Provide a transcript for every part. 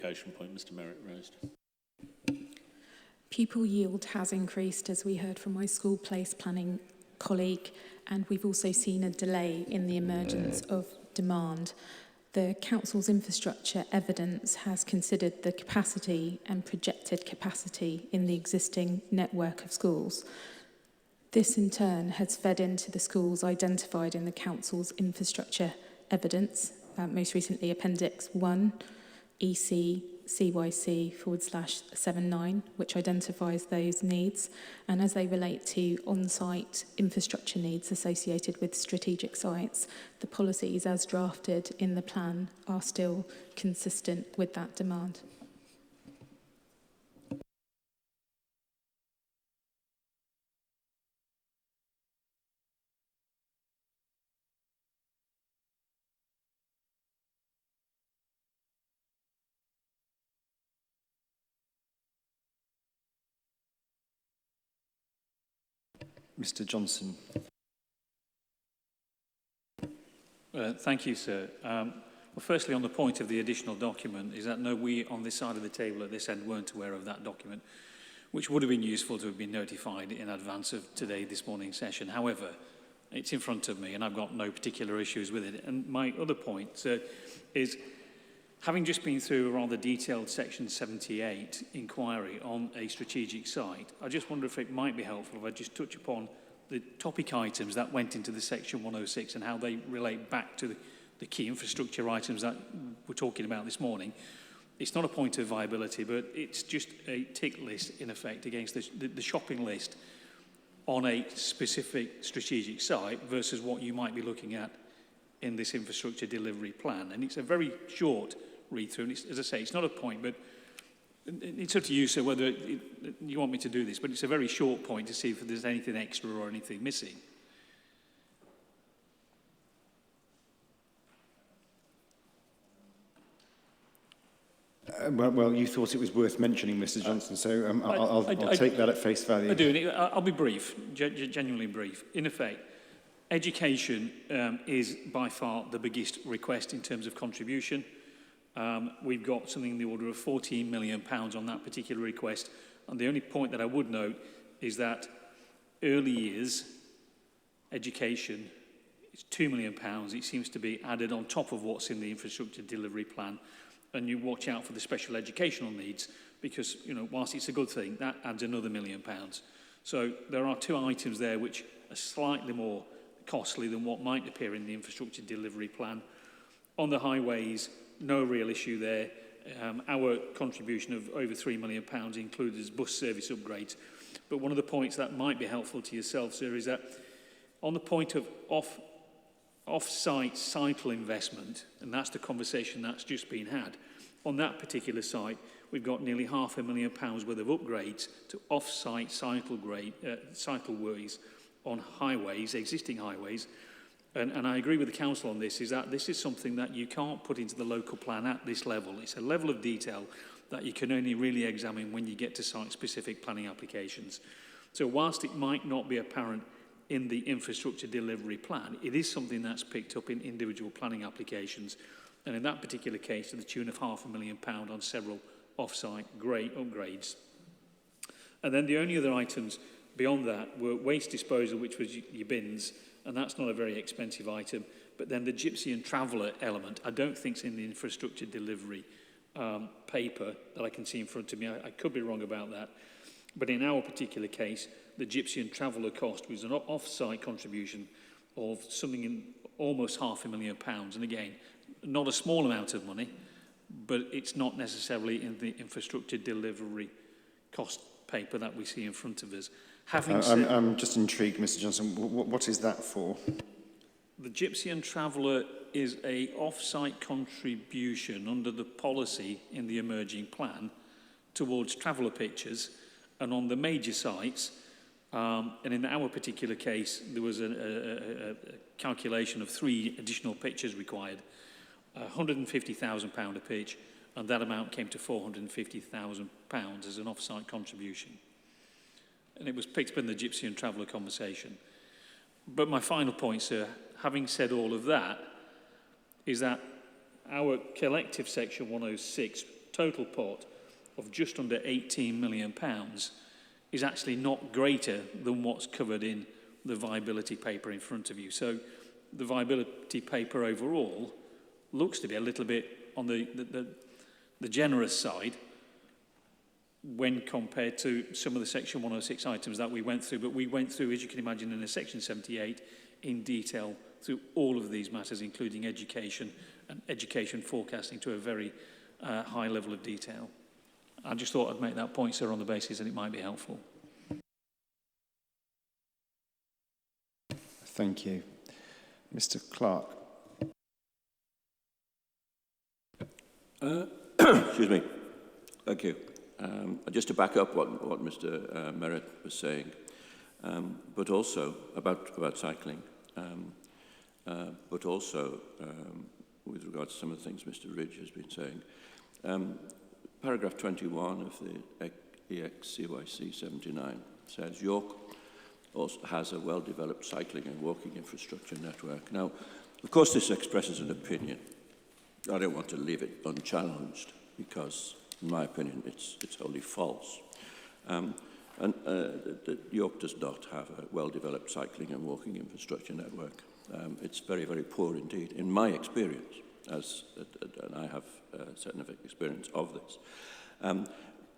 Point, Mr. Merritt-Roast. Pupil yield has increased, as we heard from my school place planning colleague, and we've also seen a delay in the emergence of demand. The Council's infrastructure evidence has considered the capacity and projected capacity in the existing network of schools. This in turn has fed into the schools identified in the Council's infrastructure evidence, most recently Appendix 1, EC CYC/79, which identifies those needs, and as they relate to on-site infrastructure needs associated with strategic sites, the policies as drafted in the plan are still consistent with that demand. Mr. Johnson. Thank you, sir. Well, firstly, on the point of the additional document, is that no, we on this side of the table at this end weren't aware of that document, which would have been useful to have been notified in advance of this morning's session. However, it's in front of me and I've got no particular issues with it. And my other point is, having just been through a rather detailed Section 78 inquiry on a strategic site, I just wonder if it might be helpful if I just touch upon the topic items that went into the Section 106 and how they relate back to the key infrastructure items that we're talking about this morning. It's not a point of viability, but it's just a tick list, in effect, against the shopping list on a specific strategic site versus what you might be looking at in this infrastructure delivery plan. And it's a very short read through, and as I say, it's not a point, but it's up to you, sir, whether you want me to do this, but it's a very short point to see if there's anything extra or anything missing. Well, you thought it was worth mentioning, Mr. Johnson, so I'll take that at face value. I do. I'll be brief, genuinely brief. In effect, education is by far the biggest request in terms of contribution. We've got something in the order of £14 million on that particular request. And the only point that I would note is that early years education is £2 million. It seems to be added on top of what's in the infrastructure delivery plan. And you watch out for the special educational needs because, you know, whilst it's a good thing, that adds another £1 million. So there are two items there which are slightly more costly than what might appear in the infrastructure delivery plan. On the highways, no real issue there. Our contribution of over £3 million includes bus service upgrades. But one of the points that might be helpful to yourself, sir, is that on the point of off-site cycle investment, and that's the conversation that's just been had, on that particular site, we've got nearly £500,000 worth of upgrades to off-site cycleways on highways, existing highways. And I agree with the council on this, is that this is something that you can't put into the local plan at this level. It's a level of detail that you can only really examine when you get to site-specific planning applications. So whilst it might not be apparent in the infrastructure delivery plan, it is something that's picked up in individual planning applications. And in that particular case, to the tune of £500,000 on several off-site upgrades. And then the only other items beyond that were waste disposal, which was your bins, and that's not a very expensive item. But then the Gypsy and Traveller element, I don't think it's in the infrastructure delivery paper that I can see in front of me. I could be wrong about that. But in our particular case, the Gypsy and Traveller cost was an off-site contribution of something in almost £500,000. And again, not a small amount of money, but it's not necessarily in the infrastructure delivery cost paper that we see in front of us. I'm just intrigued, Mr. Johnson. What is that for? The Gypsy and Traveller is a off-site contribution under the policy in the emerging plan towards traveller pictures, and on the major sites, and in our particular case, there was a calculation of 3 additional pictures required, £150,000 a pitch, and that amount came to £450,000 as an off-site contribution. And it was picked up in the Gypsy and Traveller conversation. But my final point, sir, having said all of that, is that our collective Section 106 total pot of just under £18 million is actually not greater than what's covered in the viability paper in front of you. So the viability paper overall looks to be a little bit on the generous side when compared to some of the Section 106 items that we went through. But we went through, as you can imagine, in a Section 78 in detail through all of these matters, including education and education forecasting to a very high level of detail. I just thought I'd make that point, sir, on the basis that it might be helpful. Thank you. Mr. Clark. Excuse me. Thank you. Just to back up what Mr. Merritt was saying, but also about cycling, but also with regard to some of the things Mr. Ridge has been saying. Paragraph 21 of the EXCYC 79 says York also has a well-developed cycling and walking infrastructure network. Now, of course, this expresses an opinion. I don't want to leave it unchallenged because, in my opinion, it's wholly false. York does not have a well-developed cycling and walking infrastructure network. It's very, very poor indeed, in my experience, and I have a certain experience of this.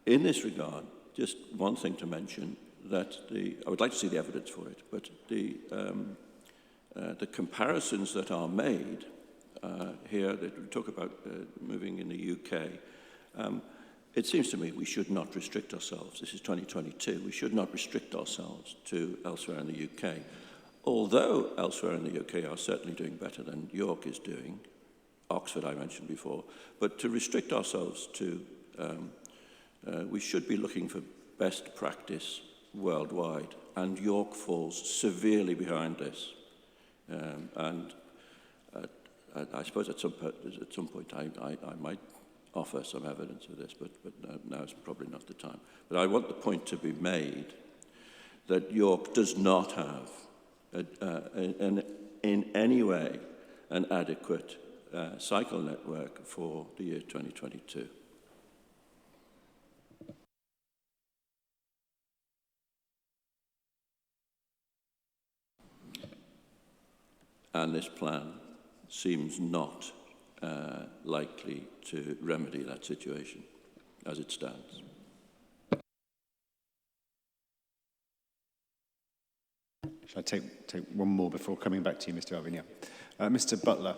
In this regard, just one thing to mention, that I would like to see the evidence for it, but the comparisons that are made here, that we talk about moving in the UK, it seems to me we should not restrict ourselves. This is 2022. We should not restrict ourselves to elsewhere in the UK. Although elsewhere in the UK are certainly doing better than York is doing, Oxford I mentioned before, but to restrict ourselves to, we should be looking for best practice worldwide, and York falls severely behind this. And I suppose at some point I might offer some evidence of this, but now is probably not the time. But I want the point to be made that York does not have, in any way, an adequate cycle network for the year 2022. And this plan seems not likely to remedy that situation as it stands. Shall I take one more before coming back to you, Mr. Alvinia? Mr. Butler.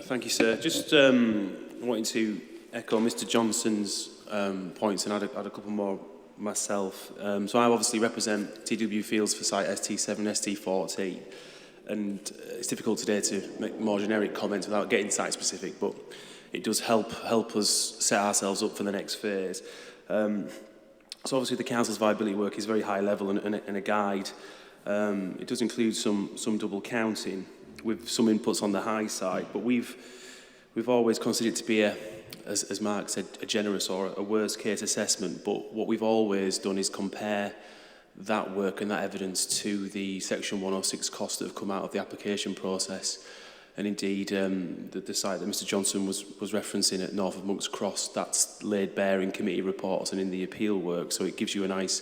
Thank you, sir. Just wanting to echo Mr. Johnson's points and add a couple more myself. So I obviously represent TW Fields for site ST7, ST14, and it's difficult today to make more generic comments without getting site-specific, but it does help us set ourselves up for the next phase. So obviously the council's viability work is very high level and a guide. It does include some double counting with some inputs on the high side, but we've always considered it to be as Mark said, a generous or a worst case assessment, but what we've always done is compare that work and that evidence to the Section 106 costs that have come out of the application process. And indeed, the site that Mr. Johnson was referencing at North of Monk's Cross, that's laid bare in committee reports and in the appeal work, so it gives you a nice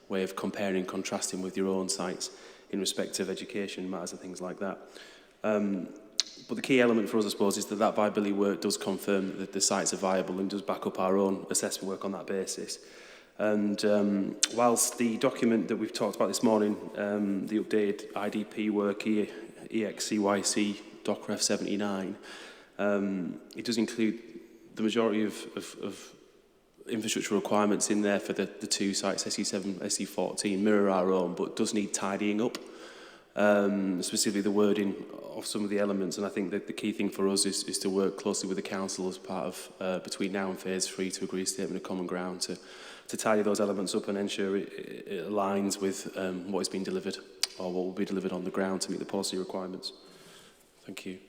way of comparing and contrasting with your own sites in respect of education matters and things like that. But the key element for us, I suppose, is that viability work does confirm that the sites are viable and does back up our own assessment work on that basis. And whilst the document that we've talked about this morning, the updated IDP work, EXCYC DocRef 79, it does include the majority of infrastructure requirements in there for the two sites, SE7, SE14, mirror our own, but does need tidying up. Specifically the wording of some of the elements, and I think that the key thing for us is to work closely with the council as part of between now and phase 3 to agree a statement of common ground to tidy those elements up and ensure it aligns with what is being delivered or what will be delivered on the ground to meet the policy requirements. Thank you.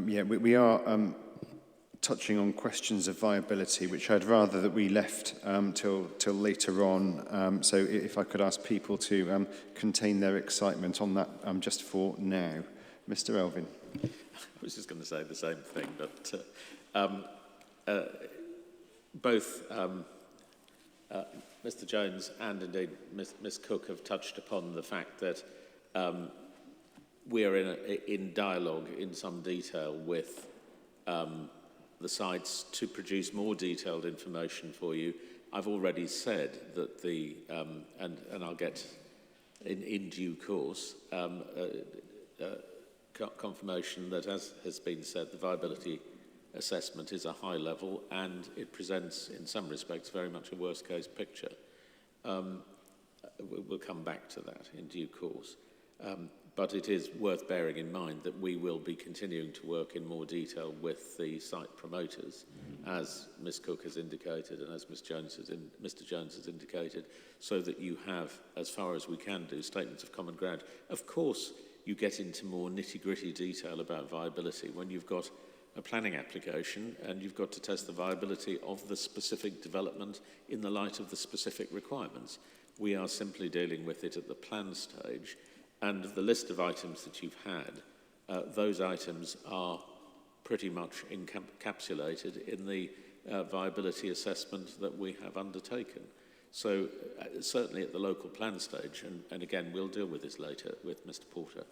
Yeah, we are touching on questions of viability, which I'd rather that we left till later on. So if I could ask people to contain their excitement on that just for now. Mr Elvin. I was just going to say the same thing, but both Mr Jones and indeed Ms Cook have touched upon the fact that we are in dialogue in some detail with the sites to produce more detailed information for you. I've already said that and I'll get in due course confirmation that, as has been said, the viability assessment is a high level and it presents in some respects very much a worst case picture. We'll come back to that in due course. But it is worth bearing in mind that we will be continuing to work in more detail with the site promoters, as Ms Cook has indicated and as Mr Jones has indicated, so that you have, as far as we can do, statements of common ground. Of course, you get into more nitty-gritty detail about viability when you've got a planning application and you've got to test the viability of the specific development in the light of the specific requirements. We are simply dealing with it at the plan stage. And of the list of items that you've had, those items are pretty much encapsulated in the viability assessment that we have undertaken. So certainly at the local plan stage, and again, we'll deal with this later with Mr Porter,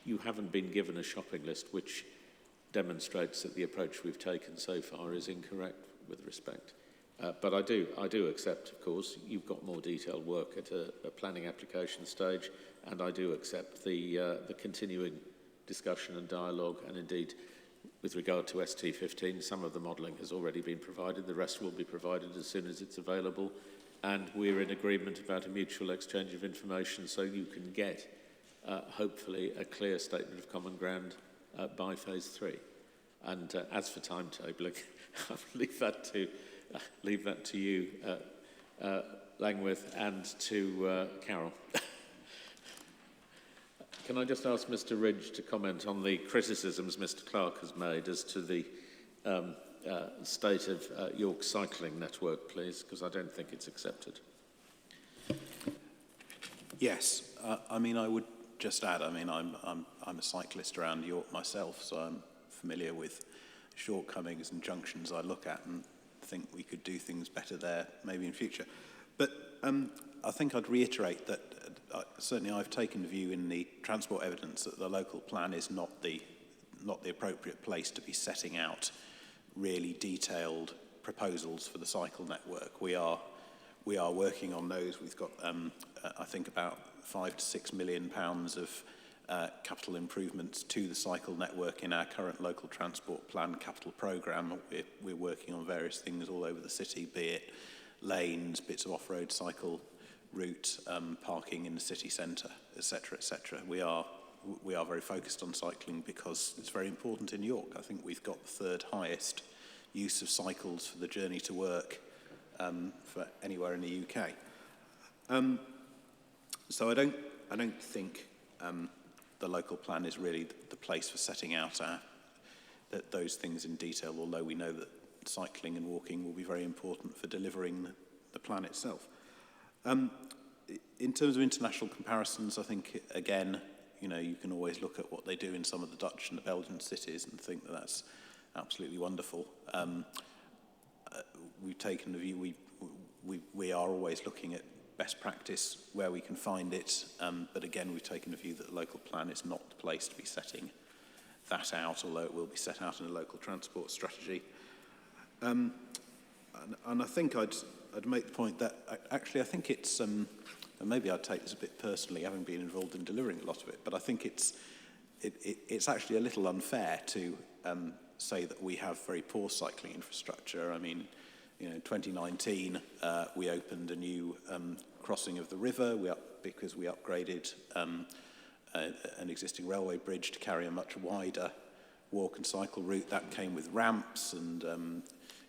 you haven't been given a shopping list which demonstrates that the approach we've taken so far is incorrect with respect. But I do accept, of course, you've got more detailed work at a planning application stage, and I do accept the continuing discussion and dialogue, and indeed, with regard to ST15, some of the modelling has already been provided, the rest will be provided as soon as it's available, and we're in agreement about a mutual exchange of information so you can get, hopefully, a clear statement of common ground by phase 3. And as for timetabling, I'll leave that to you, Langworth, and to Carol. Can I just ask Mr Ridge to comment on the criticisms Mr Clark has made as to the state of York cycling network, please, because I don't think it's accepted. Yes, I mean, I would just add, I mean, I'm a cyclist around York myself, so I'm familiar with shortcomings and junctions I look at and think we could do things better there maybe in future. But I think I'd reiterate that certainly I've taken the view in the transport evidence that the local plan is not the appropriate place to be setting out really detailed proposals for the cycle network. We are working on those. We've got I think about £5 to £6 million of capital improvements to the cycle network in our current local transport plan capital programme. We're working on various things all over the city, be it lanes, bits of off-road cycle route, parking in the city centre, etc., etc. We are very focused on cycling because it's very important in York. I think we've got the third highest use of cycles for the journey to work for anywhere in the UK. So I don't think the local plan is really the place for setting out those things in detail, although we know that cycling and walking will be very important for delivering the plan itself. In terms of international comparisons, I think, again, you know, you can always look at what they do in some of the Dutch and the Belgian cities and think that that's absolutely wonderful. We've taken the view, we are always looking at best practice where we can find it, but again, we've taken the view that the local plan is not the place to be setting that out, although it will be set out in a local transport strategy. And I think I'd make the point that actually I think it's, and maybe I'd take this a bit personally, having been involved in delivering a lot of it, but I think it's actually a little unfair to say that we have very poor cycling infrastructure. I mean, you know, in 2019 we opened a new crossing of the river because we upgraded an existing railway bridge to carry a much wider walk and cycle route. That came with ramps and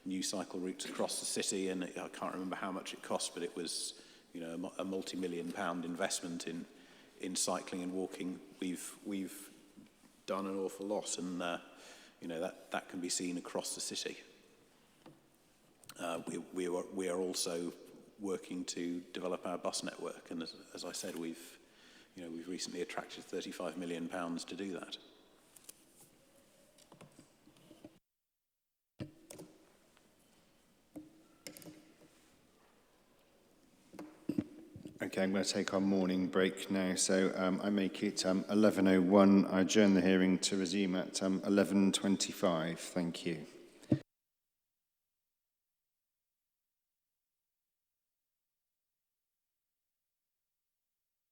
new cycle routes across the city, and I can't remember how much it cost, but it was, you know, a multi-million-pound investment in cycling and walking. We've done an awful lot, and you know, that can be seen across the city. We are also working to develop our bus network, and as I said, we've you know, we've recently attracted £35 million to do that. Okay, I'm going to take our morning break now. So I make it 11:01. I adjourn the hearing to resume at 11:25. Thank you.